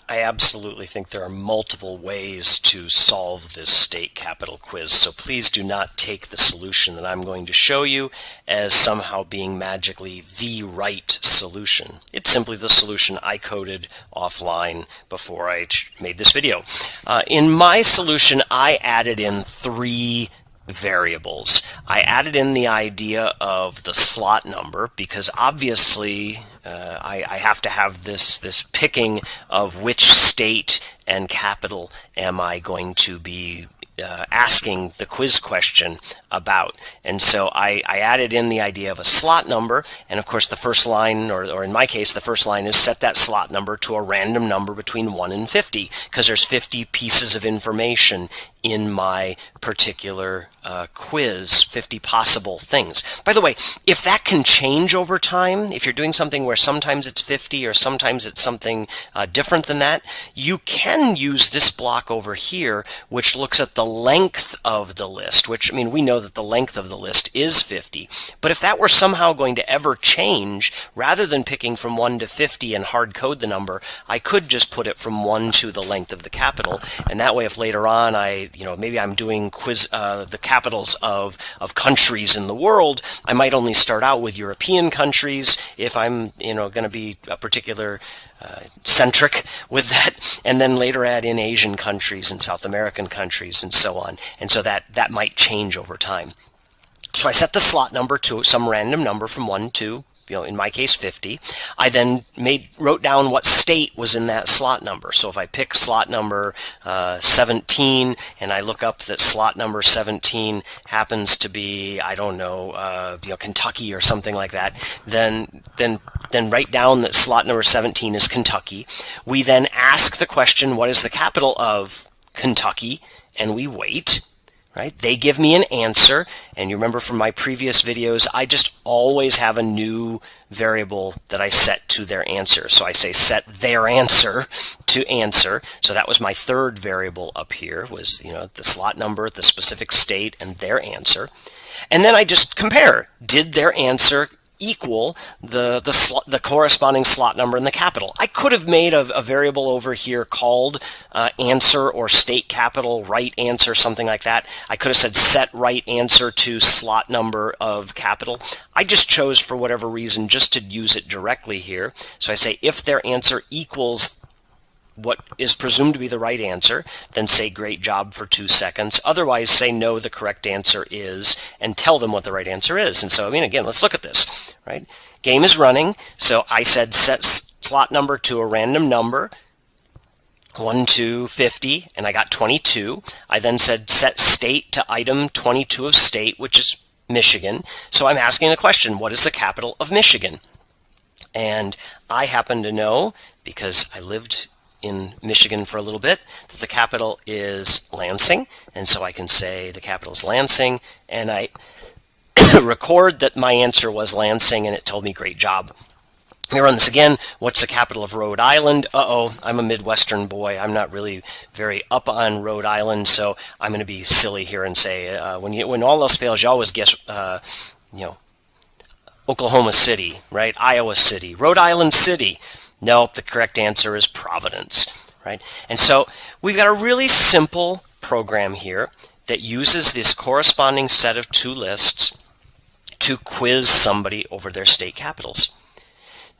I absolutely think there are multiple ways to solve this state capital quiz, so please do not take the solution that I'm going to show you as somehow being magically the right solution. It's simply the solution I coded offline before I made this video. In my solution, I added in three variables. I added in the idea of the slot number because obviously I have to have this picking of which state and capital am I going to be asking the quiz question about. And so I added in the idea of a slot number, and of course the first line, or in my case the first line, is set that slot number to a random number between 1 and 50, because there's 50 pieces of information in my particular quiz, 50 possible things. By the way, if that can change over time, if you're doing something where sometimes it's 50 or sometimes it's something different than that, you can use this block over here, which looks at the length of the list, which, I mean, we know that the length of the list is 50. But if that were somehow going to ever change, rather than picking from 1 to 50 and hard code the number, I could just put it from 1 to the length of the capital. And that way, if later on maybe I'm doing the capitals of countries in the world, I might only start out with European countries if I'm going to be a particular centric with that, and then later add in Asian countries and South American countries and so on. And so that might change over time. So I set the slot number to some random number from 1 to, in my case, 50. I then wrote down what state was in that slot number. So if I pick slot number 17 and I look up that slot number 17 happens to be, I don't know, Kentucky or something like that, then write down that slot number 17 is Kentucky. We then ask the question, what is the capital of Kentucky? And we wait. Right? They give me an answer, and you remember from my previous videos, I just always have a new variable that I set to their answer. So I say set their answer to answer. So that was my third variable up here, was the slot number, the specific state, and their answer. And then I just compare. Did their answer equal the corresponding slot number in the capital? I could have made a variable over here called answer or state capital right answer, something like that. I could have said set right answer to slot number of capital. I just chose, for whatever reason, just to use it directly here. So I say if their answer equals what is presumed to be the right answer, then say great job for 2 seconds. Otherwise, say no, the correct answer is, and tell them what the right answer is. And so, again, let's look at this, right? Game is running, so I said set slot number to a random number, 1 to 50, and I got 22. I then said set state to item 22 of state, which is Michigan. So I'm asking the question, what is the capital of Michigan? And I happen to know, because I lived in Michigan for a little bit, that the capital is Lansing, and so I can say the capital is Lansing, and I record that my answer was Lansing, and it told me great job. Let me run this again. What's the capital of Rhode Island? I'm a Midwestern boy. I'm not really very up on Rhode Island, so I'm going to be silly here and say when all else fails, you always guess Oklahoma City, right? Iowa City, Rhode Island City. Nope, the correct answer is Providence, right? And so we've got a really simple program here that uses this corresponding set of two lists to quiz somebody over their state capitals.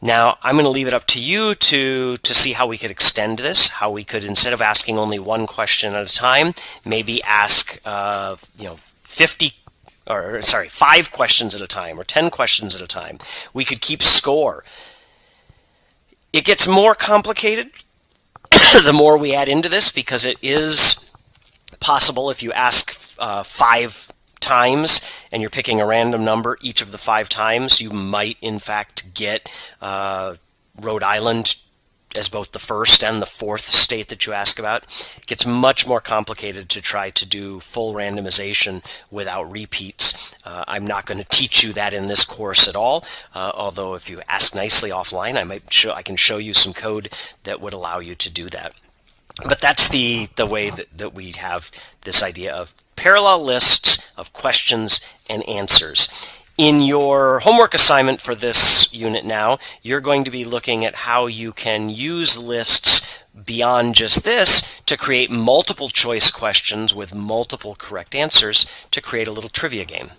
Now, I'm going to leave it up to you to see how we could extend this, how we could, instead of asking only one question at a time, maybe ask 5 questions at a time or 10 questions at a time. We could keep score. It gets more complicated the more we add into this, because it is possible, if you ask 5 times and you're picking a random number each of the 5 times, you might in fact get Rhode Island as both the first and the fourth state that you ask about. It gets much more complicated to try to do full randomization without repeats. I'm not going to teach you that in this course at all, although if you ask nicely offline, I can show you some code that would allow you to do that. But that's the way that we have this idea of parallel lists of questions and answers. In your homework assignment for this unit now, you're going to be looking at how you can use lists beyond just this, to create multiple choice questions with multiple correct answers to create a little trivia game.